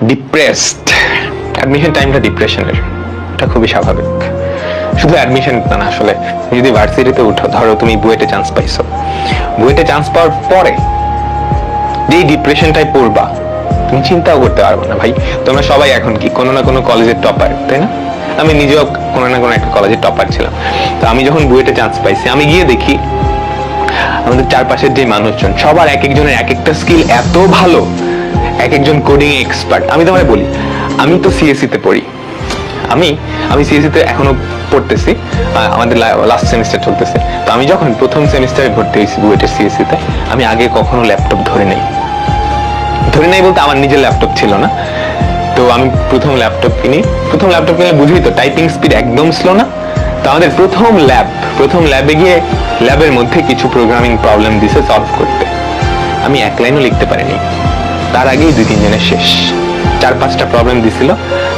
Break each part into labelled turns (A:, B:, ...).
A: Depressed, admission টাইমটা ডিপ্রেশনের, এটা খুবই স্বাভাবিক। শুধু অ্যাডমিশন না, আসলে যদি ভার্সিটিতে উঠো, ধরো তুমি বুয়েটে চান্স পাইছো, বুয়েটে চান্স পাওয়ার পরে যেই ডিপ্রেশনটাই পড়বা তুমি চিন্তাও করতে পারবে না ভাই। তোমরা সবাই এখন কি কোনো না কোনো কলেজের টপার, তাই না? আমি নিজেও কোনো না কোনো একটা কলেজের টপার ছিলাম। তো আমি যখন বুয়েটে চান্স পাইছি, আমি গিয়ে দেখি আমাদের চারপাশের যে মানুষজন সবার এক একজনের এক একটা স্কিল এত ভালো, এক একজন কোডিং এক্সপার্ট। আমি তোমায় বলি, আমি তো সিএসসি তে পড়ি, আমি সিএসসি তে এখনো পড়তেছি, আমাদের লাস্ট সেমিস্টার চলতেছে। তো আমি যখন প্রথম সেমিস্টারে ভর্তি হয়েছি বুয়েটের সিএসসি তে, আমি আগে কখনো ল্যাপটপ ধরে নাই বলতে আমার নিজের ল্যাপটপ ছিল না। তো আমি প্রথম ল্যাপটপ কিনে বুঝি তো টাইপিং স্পিড একদম স্লো না। তো আমাদের প্রথম ল্যাবে গিয়ে ল্যাবের মধ্যে কিছু প্রোগ্রামিং প্রবলেম দিছে সলভ করতে, আমি এক লাইনও লিখতে পারিনি। তার আগেই 2-3 জনের শেষ। 4-5টা প্রবলেম দিছিল,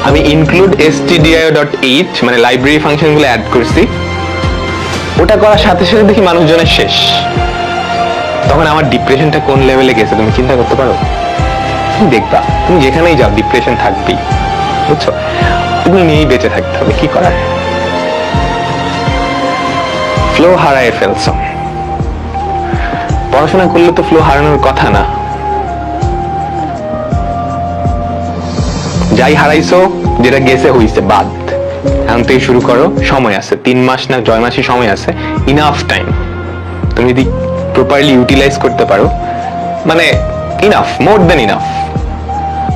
A: আমি ইনক্লুড stdio.h মানে লাইব্রেরি ফাংশন গুলো অ্যাড করছি, ওটা করার সাথে সাথে দেখি মানুষজনের শেষ। তখন আমার ডিপ্রেশনটা কোন লেভেলে গেছে তুমি চিন্তা করতে পারো? দেখবা তুমি যেখানেই যাও ডিপ্রেশন থাকবেই, বুঝছো? তুমি নিয়েই বেঁচে থাকতে হবে, কি করার। ফ্লো হারায় ফেলছো, পড়াশোনা করলে তো ফ্লো হারানোর কথা না। যাই হারাইছো, যেটা গেছে হইছে, বাদ। এখন থেকে শুরু করো, সময় আছে, 3 মাস না 6 মাসই সময় আছে, ইনাফ টাইম। তুমি যদি প্রপারলি ইউটিলাইজ করতে পারো, মানে ইনাফ, মোর দেন ইনাফ।